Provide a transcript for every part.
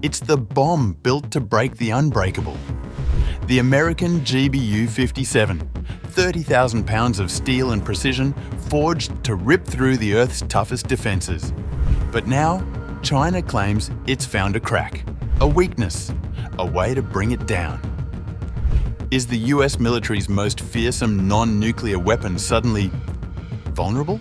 It's the bomb built to break the unbreakable. The American GBU-57, 30,000 pounds of steel and precision forged to rip through the Earth's toughest defences. But now, China claims it's found a crack, a weakness, a way to bring it down. Is the US military's most fearsome non-nuclear weapon suddenly vulnerable?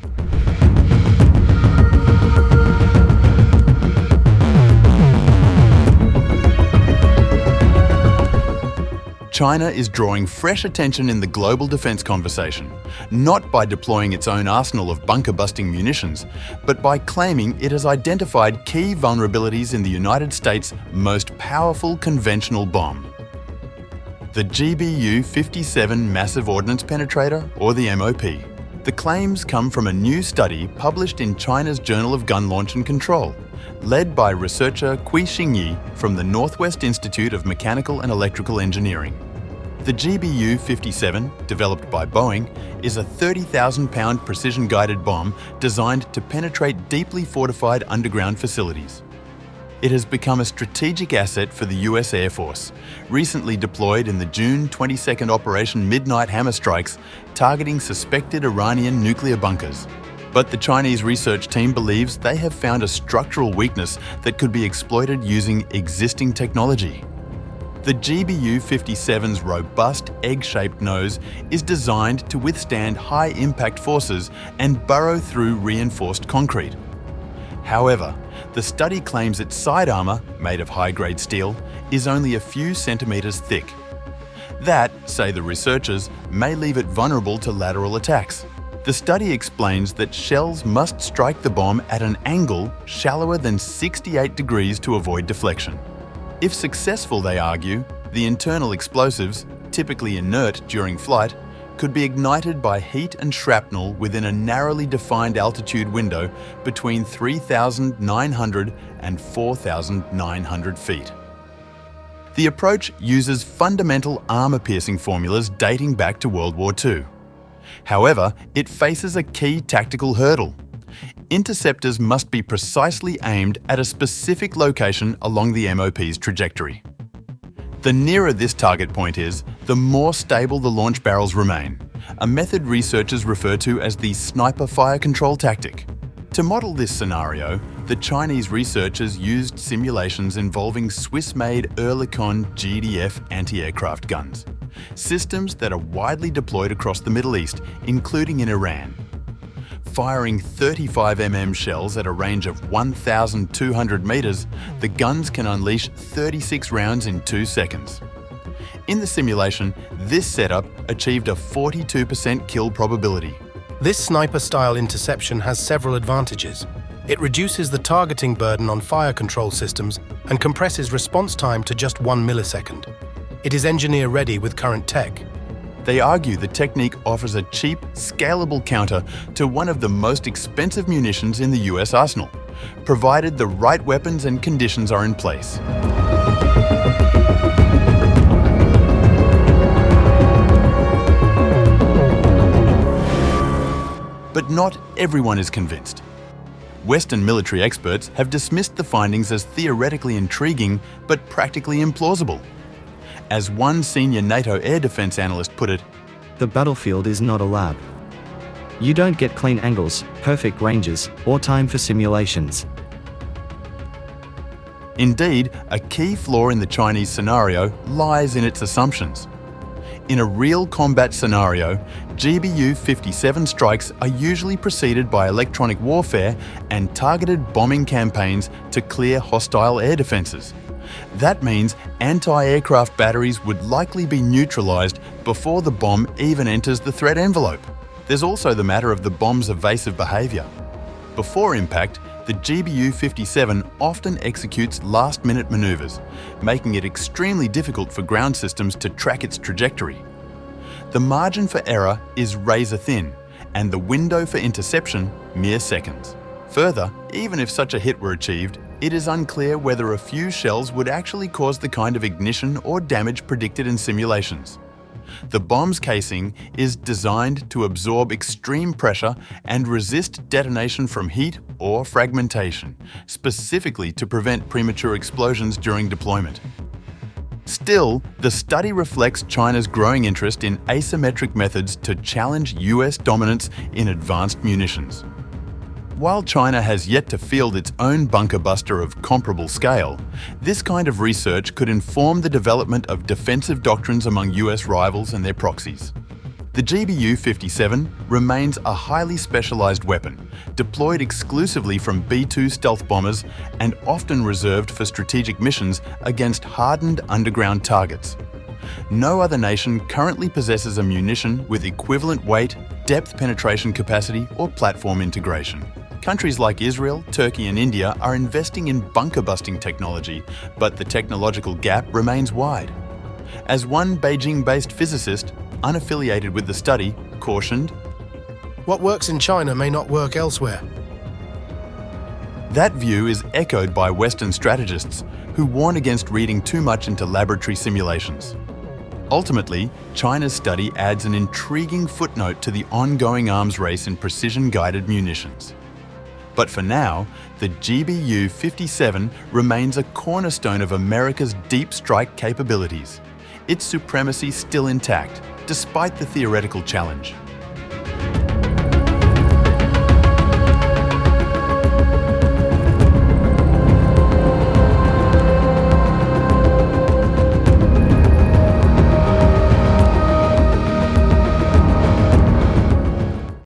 China is drawing fresh attention in the global defence conversation, not by deploying its own arsenal of bunker-busting munitions, but by claiming it has identified key vulnerabilities in the United States' most powerful conventional bomb. The GBU-57 Massive Ordnance Penetrator, or the MOP. The claims come from a new study published in China's Journal of Gun Launch and Control, led by researcher Cui Xingyi from the Northwest Institute of Mechanical and Electrical Engineering. The GBU-57, developed by Boeing, is a 30,000-pound precision-guided bomb designed to penetrate deeply fortified underground facilities. It has become a strategic asset for the US Air Force, recently deployed in the June 22nd Operation Midnight Hammer Strikes, targeting suspected Iranian nuclear bunkers. But the Chinese research team believes they have found a structural weakness that could be exploited using existing technology. The GBU-57's robust egg-shaped nose is designed to withstand high impact forces and burrow through reinforced concrete. However, the study claims its side armour, made of high-grade steel, is only a few centimetres thick. That, say the researchers, may leave it vulnerable to lateral attacks. The study explains that shells must strike the bomb at an angle shallower than 68 degrees to avoid deflection. If successful, they argue, the internal explosives, typically inert during flight, could be ignited by heat and shrapnel within a narrowly defined altitude window between 3,900 and 4,900 feet. The approach uses fundamental armour-piercing formulas dating back to World War II. However, it faces a key tactical hurdle. Interceptors must be precisely aimed at a specific location along the MOP's trajectory. The nearer this target point is, the more stable the launch barrels remain, a method researchers refer to as the sniper fire control tactic. To model this scenario, the Chinese researchers used simulations involving Swiss-made Oerlikon GDF anti-aircraft guns, systems that are widely deployed across the Middle East, including in Iran. Firing 35mm shells at a range of 1,200 metres, the guns can unleash 36 rounds in 2 seconds. In the simulation, this setup achieved a 42% kill probability. This sniper-style interception has several advantages. It reduces the targeting burden on fire control systems and compresses response time to just 1 millisecond. It is engineer-ready with current tech. They argue the technique offers a cheap, scalable counter to one of the most expensive munitions in the US arsenal, provided the right weapons and conditions are in place. But not everyone is convinced. Western military experts have dismissed the findings as theoretically intriguing but practically implausible. As one senior NATO air defense analyst put it, "The battlefield is not a lab. You don't get clean angles, perfect ranges, or time for simulations." Indeed, a key flaw in the Chinese scenario lies in its assumptions. In a real combat scenario, GBU-57 strikes are usually preceded by electronic warfare and targeted bombing campaigns to clear hostile air defences. That means anti-aircraft batteries would likely be neutralised before the bomb even enters the threat envelope. There's also the matter of the bomb's evasive behaviour. Before impact, the GBU-57 often executes last-minute manoeuvres, making it extremely difficult for ground systems to track its trajectory. The margin for error is razor-thin, and the window for interception mere seconds. Further, even if such a hit were achieved, it is unclear whether a few shells would actually cause the kind of ignition or damage predicted in simulations. The bomb's casing is designed to absorb extreme pressure and resist detonation from heat or fragmentation, specifically to prevent premature explosions during deployment. Still, the study reflects China's growing interest in asymmetric methods to challenge US dominance in advanced munitions. While China has yet to field its own bunker buster of comparable scale, this kind of research could inform the development of defensive doctrines among US rivals and their proxies. The GBU-57 remains a highly specialized weapon, deployed exclusively from B-2 stealth bombers and often reserved for strategic missions against hardened underground targets. No other nation currently possesses a munition with equivalent weight, depth penetration capacity, or platform integration. Countries like Israel, Turkey, and India are investing in bunker-busting technology, but the technological gap remains wide. As one Beijing-based physicist, unaffiliated with the study, cautioned, What works in China may not work elsewhere. that view is echoed by Western strategists who warn against reading too much into laboratory simulations. Ultimately, China's study adds an intriguing footnote to the ongoing arms race in precision-guided munitions. But for now, the GBU-57 remains a cornerstone of America's deep strike capabilities, its supremacy still intact, despite the theoretical challenge.